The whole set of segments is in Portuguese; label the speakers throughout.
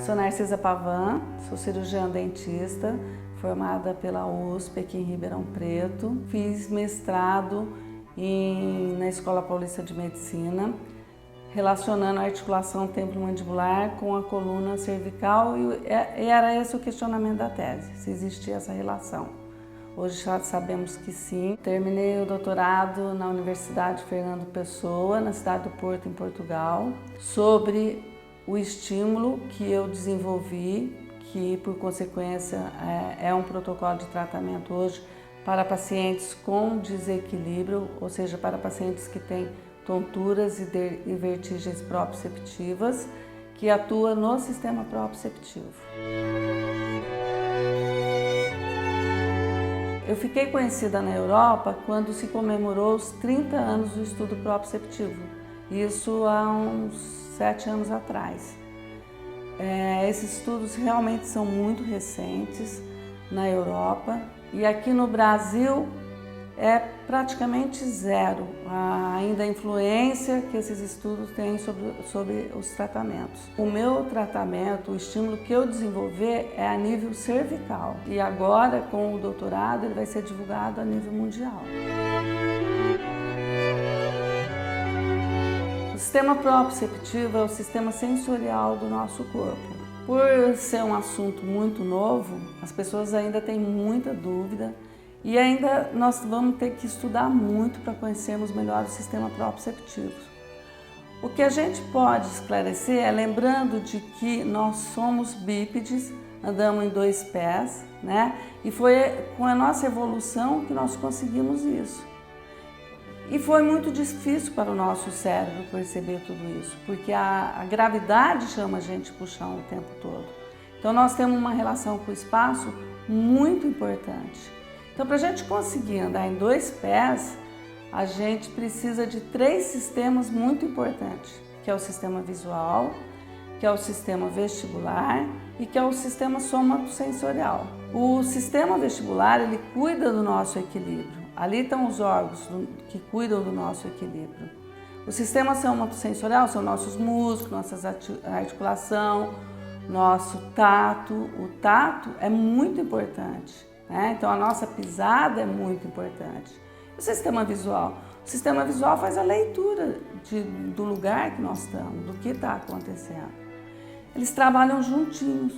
Speaker 1: sou Narcisa Pavan, sou cirurgiã dentista, formada pela USP aqui em Ribeirão Preto. Fiz mestrado na Escola Paulista de Medicina, relacionando a articulação temporomandibular com a coluna cervical, e era esse o questionamento da tese, se existia essa relação. Hoje já sabemos que sim. Terminei o doutorado na Universidade Fernando Pessoa, na cidade do Porto, em Portugal, sobre o estímulo que eu desenvolvi, que por consequência é um protocolo de tratamento hoje para pacientes com desequilíbrio, ou seja, para pacientes que têm tonturas e vertigens proprioceptivas, que atua no sistema proprioceptivo. Eu fiquei conhecida na Europa quando se comemorou os 30 anos do estudo proprioceptivo, isso há uns 7 anos atrás. Esses estudos realmente são muito recentes na Europa e aqui no Brasil é praticamente zero ainda a influência que esses estudos têm sobre os tratamentos. O meu tratamento, o estímulo que eu desenvolver é a nível cervical e agora com o doutorado ele vai ser divulgado a nível mundial. O sistema proprioceptivo é o sistema sensorial do nosso corpo. Por ser um assunto muito novo, as pessoas ainda têm muita dúvida e ainda nós vamos ter que estudar muito para conhecermos melhor o sistema proprioceptivo. O que a gente pode esclarecer é lembrando de que nós somos bípedes, andamos em 2 pés, né? E foi com a nossa evolução que nós conseguimos isso. E foi muito difícil para o nosso cérebro perceber tudo isso, porque a gravidade chama a gente para o chão o tempo todo. Então nós temos uma relação com o espaço muito importante. Então, para a gente conseguir andar em 2 pés, a gente precisa de 3 sistemas muito importantes, que é o sistema visual, que é o sistema vestibular e que é o sistema somatosensorial. O sistema vestibular, ele cuida do nosso equilíbrio. Ali estão os órgãos que cuidam do nosso equilíbrio. O sistema somatosensorial são nossos músculos, nossa articulação, nosso tato. O tato é muito importante. Então a nossa pisada é muito importante. O sistema visual? O sistema visual faz a leitura do lugar que nós estamos, do que está acontecendo. Eles trabalham juntinhos.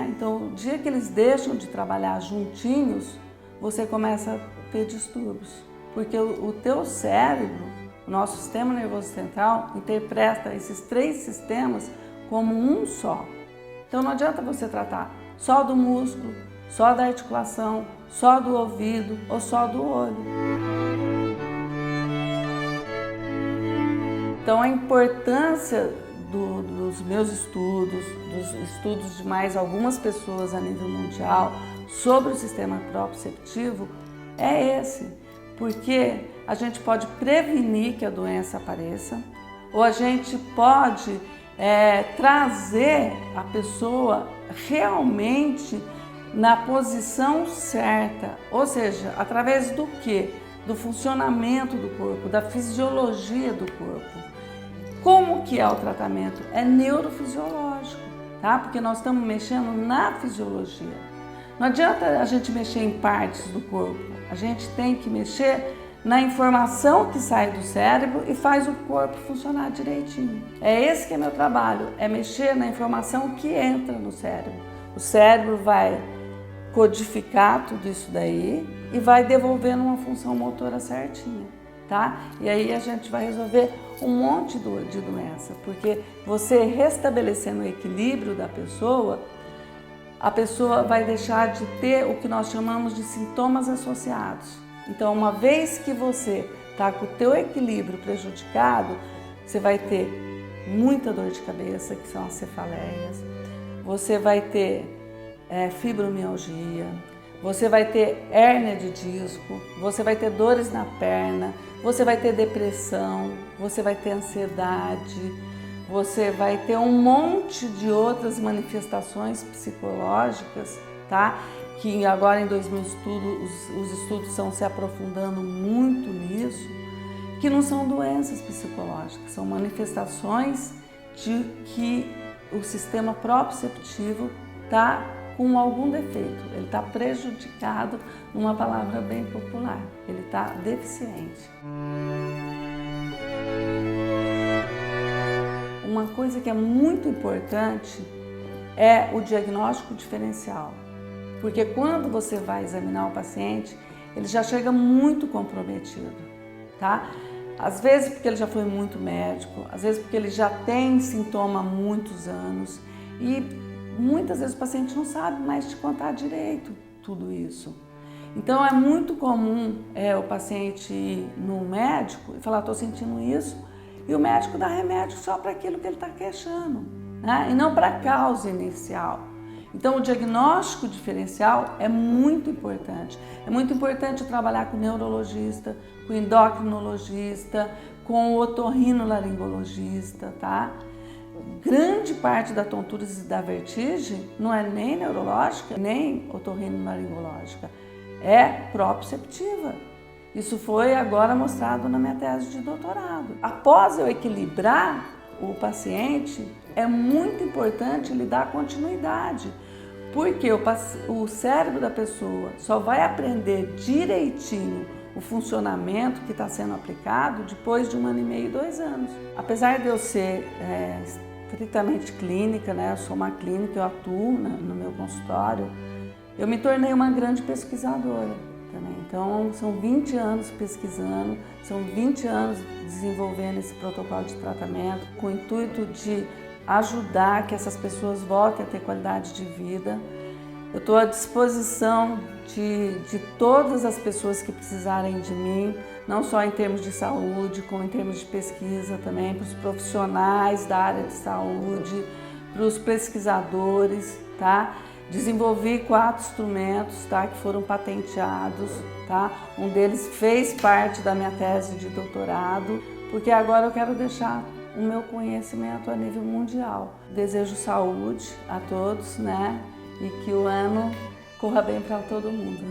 Speaker 1: Então o dia que eles deixam de trabalhar juntinhos, você começa a ter distúrbios. Porque o teu cérebro, o nosso sistema nervoso central, interpreta esses 3 sistemas como um só. Então não adianta você tratar só do músculo, só da articulação, só do ouvido ou só do olho. Então a importância dos meus estudos, dos estudos de mais algumas pessoas a nível mundial sobre o sistema proprioceptivo é esse, porque a gente pode prevenir que a doença apareça, ou a gente pode trazer a pessoa realmente na posição certa, ou seja, através do quê? Do funcionamento do corpo, da fisiologia do corpo. Como que é o tratamento? É neurofisiológico, tá? Porque nós estamos mexendo na fisiologia. Não adianta a gente mexer em partes do corpo, a gente tem que mexer na informação que sai do cérebro e faz o corpo funcionar direitinho. É esse que é meu trabalho, é mexer na informação que entra no cérebro. O cérebro vai codificar tudo isso daí e vai devolvendo uma função motora certinha, tá? E aí a gente vai resolver um monte de doença, porque você restabelecendo o equilíbrio da pessoa, a pessoa vai deixar de ter o que nós chamamos de sintomas associados. Então, uma vez que você está com o teu equilíbrio prejudicado, você vai ter muita dor de cabeça, que são as cefaleias, você vai ter fibromialgia, você vai ter hérnia de disco, você vai ter dores na perna, você vai ter depressão, você vai ter ansiedade, você vai ter um monte de outras manifestações psicológicas, tá? Que agora em 2000 os estudos estão se aprofundando muito nisso, que não são doenças psicológicas, são manifestações que o sistema proprioceptivo está com algum defeito, ele está prejudicado, numa palavra bem popular, ele está deficiente. Uma coisa que é muito importante é o diagnóstico diferencial, porque quando você vai examinar o paciente, ele já chega muito comprometido, tá? Às vezes porque ele já foi muito médico, às vezes porque ele já tem sintoma há muitos anos e muitas vezes o paciente não sabe mais te contar direito tudo isso. Então é muito comum o paciente ir no médico e falar, estou sentindo isso, e o médico dá remédio só para aquilo que ele está queixando, né? E não para a causa inicial. Então o diagnóstico diferencial é muito importante. É muito importante trabalhar com neurologista, com endocrinologista, com otorrinolaringologista, tá? Grande parte da tontura e da vertigem não é nem neurológica, nem otorrinolaringológica, é proprioceptiva. Isso foi agora mostrado na minha tese de doutorado. Após eu equilibrar o paciente, é muito importante lhe dar continuidade, porque o cérebro da pessoa só vai aprender direitinho o funcionamento que está sendo aplicado depois de 1 ano e meio, 2 anos. Apesar de eu ser estritamente clínica, né, eu sou uma clínica, eu atuo no meu consultório, eu me tornei uma grande pesquisadora também. Então, são 20 anos pesquisando, são 20 anos desenvolvendo esse protocolo de tratamento com o intuito de ajudar que essas pessoas voltem a ter qualidade de vida. Eu estou à disposição de todas as pessoas que precisarem de mim, não só em termos de saúde, como em termos de pesquisa também, para os profissionais da área de saúde, para os pesquisadores, tá? Desenvolvi 4 instrumentos, tá, que foram patenteados, tá? Um deles fez parte da minha tese de doutorado, porque agora eu quero deixar o meu conhecimento a nível mundial. Desejo saúde a todos, né? E que o ano corra bem para todo mundo.